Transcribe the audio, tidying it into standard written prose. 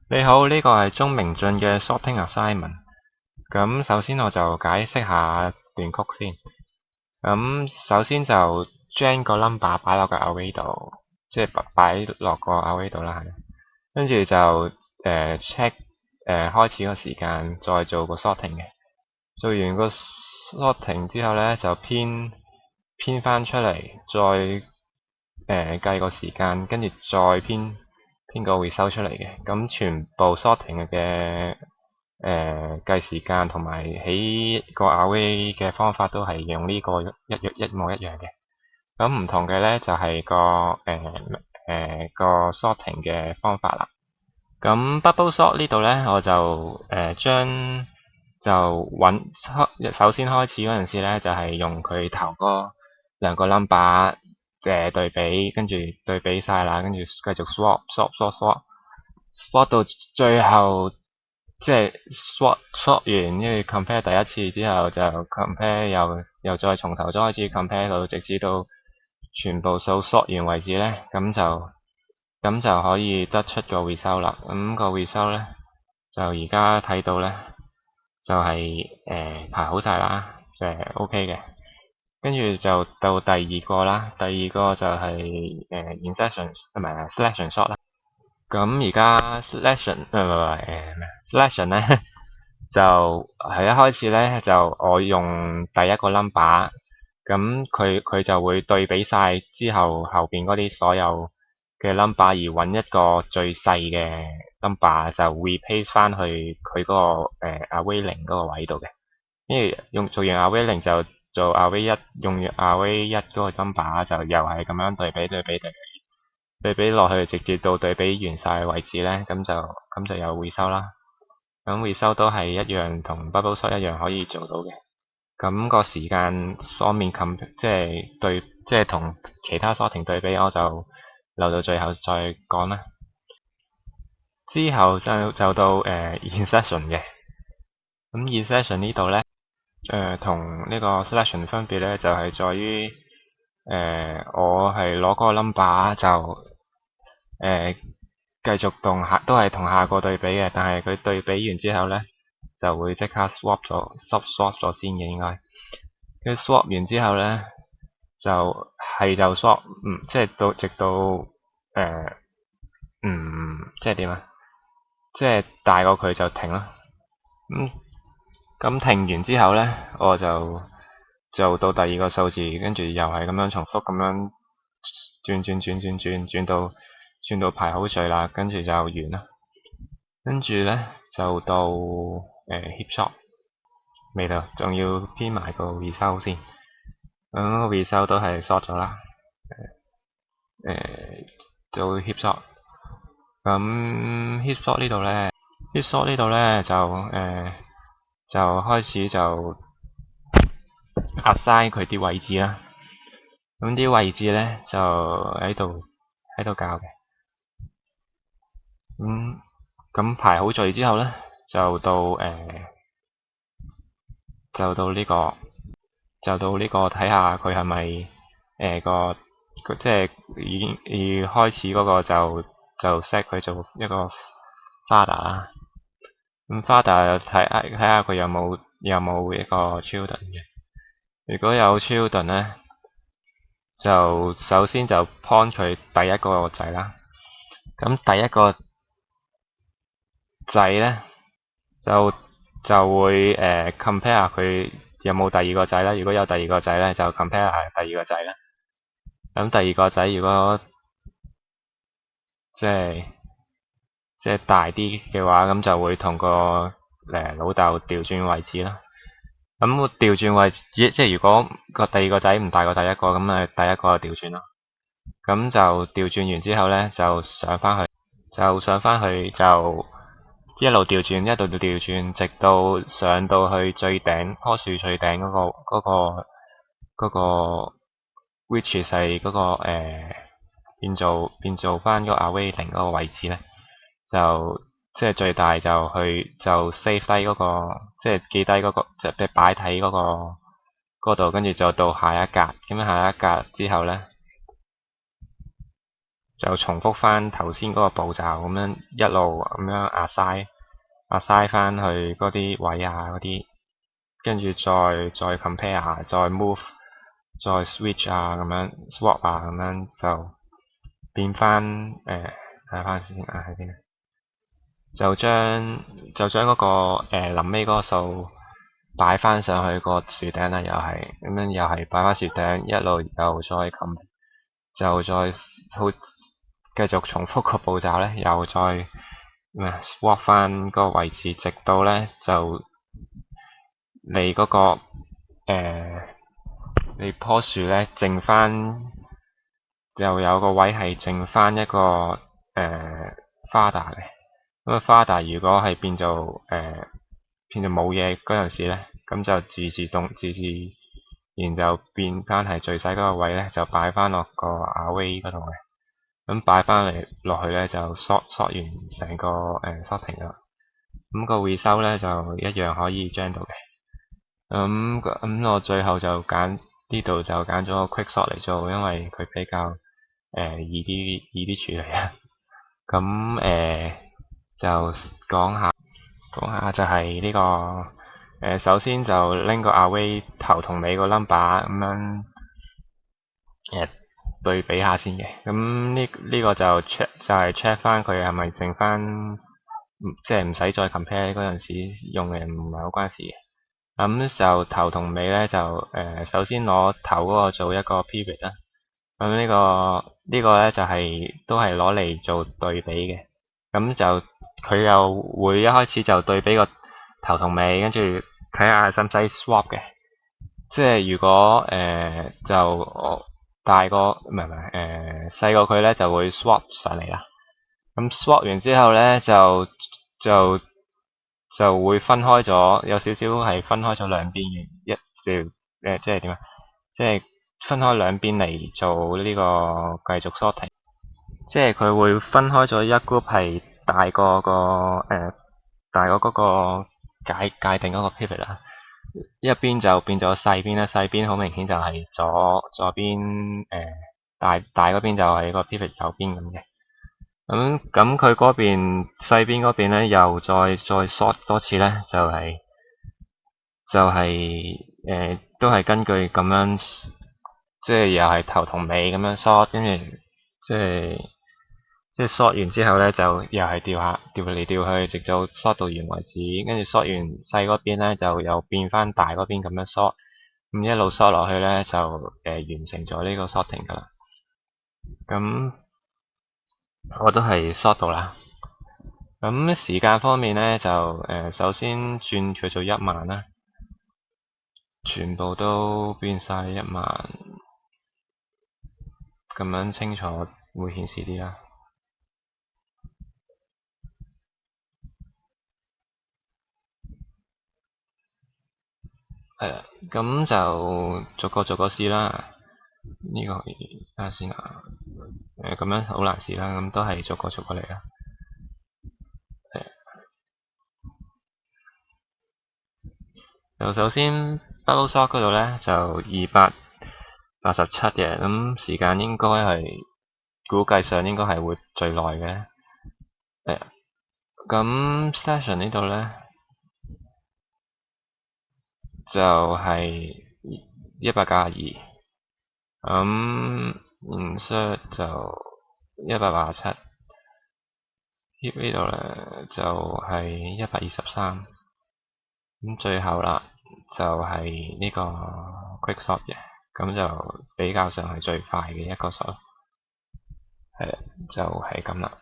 你好，呢個係鍾明俊嘅 sorting assignment。咁首先我就解釋下段曲先。咁首先就將個 number 擺落個 array 度，即係擺落個 array 度啦，係。跟住就check 開始個時間，再做個 sorting 嘅。做完個 sorting 之後咧，就編翻出嚟，再計個時間，跟住再編個回收出嚟嘅。咁全部 sorting 嘅計時間同埋起個 array 嘅方法都係用呢個一模一樣嘅。咁唔同嘅咧就係個 sorting 嘅方法啦。咁 bubble sort 呢度咧，我就將就首先開始嗰陣時咧，就係用佢頭嗰兩個 number 嘅對比，跟住對比晒啦，跟住繼續 swap 到最後，即係 swap 完，跟住 compare 第一次之後就 compare 又再從頭再開始 compare 到直至到全部數 swap 完為止咧，咁就可以得出個 result 啦。咁個 result 咧就而家睇到咧就係排好晒啦，就係 OK 嘅。跟住就到第二個啦，第二個就係insertion 唔係 selection sort 啦。咁而家 selection 唔係selection 咧就係一開始咧就我用第一個 number，咁佢就會對比晒之後邊嗰啲所有嘅 number 而揾一個最細嘅 number 就 replace 翻去佢嗰個array 零嗰個位度嘅。因為做完 array 零就做 array 一，用完 array 一嗰個 number 就又係咁樣對比落去，直接到對比完晒為止咧，咁就有回收啦。咁回收都係一樣，同 bubble sort 一樣可以做到嘅。咁個時間方面即係同其他 sorting 對比，我就留到最後再講啦。之後就到insertion 嘅。咁 insertion 呢度咧，同呢個 selection 分別咧，就係在於我係攞嗰個 number 就繼續都係同下個對比嘅，但係佢對比完之後咧，就會即刻 swap 咗先嘅應該。跟住 swap 完之後咧，就 swap，即係直到即係點啊？即係大過佢就停啦。咁停完之後咧，我就到第二個數字，跟住又係咁樣重複咁樣轉到排好序啦，跟住就完啦。跟住咧就到heap sort 未到，仲要編埋個 result 先。咁個 result 都係 sort 咗啦。做 heap sort。咁 heap sort 呢度咧，heap sort 呢度咧就開始就 assign 佢啲位置啦。咁啲位置咧就喺度教嘅。咁排好序之後咧，就到呢個睇下佢係咪即係已經要開始嗰個就 set 佢做一個 father 啦。咁 father 睇下佢有冇一個 children 嘅。如果有 children 咧，就首先就 point 佢第一個仔啦。咁第一個仔咧就會compare 佢有冇第二個仔啦。如果有第二個仔咧，就 compare 下第二個仔啦。咁第二個仔如果即係大啲嘅話，咁就會同個老豆調轉位置啦。咁調轉位置，即係如果個第二個仔唔大過第一個，咁咪第一個就調轉咯。咁就調轉完之後咧，就上翻去就一路調轉，直到上到去最頂棵樹最頂嗰個 which 係嗰個變做翻個 array 零嗰個位置咧，就即係最大就save 低嗰個，即係記低嗰個，即係擺喺嗰度，跟住就到下一格。咁下一格之後咧，就重複翻頭先嗰個步驟咁樣一路咁樣 assign 翻去嗰啲位啊嗰啲，跟住再 compare 下，再 move，再 switch 啊咁樣 swap 啊咁樣就變翻睇翻先啊喺邊啊，就將嗰個臨尾嗰個數擺翻上去個樹頂啦，又係咁樣又係擺翻樹頂，一路又再撳，就再好繼續重複個步驟咧，又再swap 翻個位置，直到咧就你嗰個你棵樹咧剩翻，又有個位係剩翻一個花達嘅。咁啊花達如果係變做冇嘢嗰陣時咧，咁就自然就變翻係最細嗰個位咧，就擺翻落個 array 嗰度嘅。咁擺翻嚟落去咧就 sort 完成個sorting 啦。咁個 result 咧就一樣可以將到嘅。咁我最後就呢度就揀咗個 quick sort 嚟做，因為佢比較易啲處理啊。咁就講下就係呢個首先就拎個 array 頭同尾個 number 咁樣對比下先嘅。咁呢個就係 check 翻佢係咪剩翻，即係唔使再 compare 嗰陣時用嘅唔係好關事嘅。咁就頭同尾咧就首先攞頭嗰個做一個 pivot 啦。咁呢個咧就都係攞嚟做對比嘅。咁就佢又會一開始就對比個頭同尾，跟住睇下使唔使 swap 嘅。即係如果就大個唔係細個佢咧就會 swap 上嚟啦。咁 swap 完之後咧就會分開咗，有少少係分開咗兩邊嘅，即係點啊？即係分開兩邊嚟做呢個繼續 sorting，即係佢會分開咗一 group 係大過嗰個界定嗰個 pivot 啦，一邊就變咗細邊啦，細邊好明顯就係左邊大嗰邊就係個 pivot 右邊咁嘅。咁佢嗰邊細邊嗰邊咧，又再 sort 多次咧，都係根據咁樣，即係又係頭同尾咁樣 sort，跟住即係 sort 完之後咧，就又係調嚟調去，直到 sort 到完為止。跟住 sort 完細嗰邊咧，就又變翻大嗰邊咁樣 sort，咁一路 sort 落去咧，就完成咗呢個 sorting 噶啦。咁我都係 sort 到啦。咁時間方面咧，就首先轉佢做10000啦，全部都變晒10000，咁樣清楚會顯示啲啦。係啦，咁就逐個試啦。呢個睇下先啊。咁樣好難試啦，咁都係逐個嚟啦。就首先 bubble sort 嗰度咧就287嘅，咁時間應該係估計上應該係會最耐嘅。咁 session 呢度咧就係192，咁insert就187，heap 呢度咧就係123。咁最後啦，就係呢個 quick sort 嘅，咁就比較上係最快嘅一個 sort，係就係咁啦。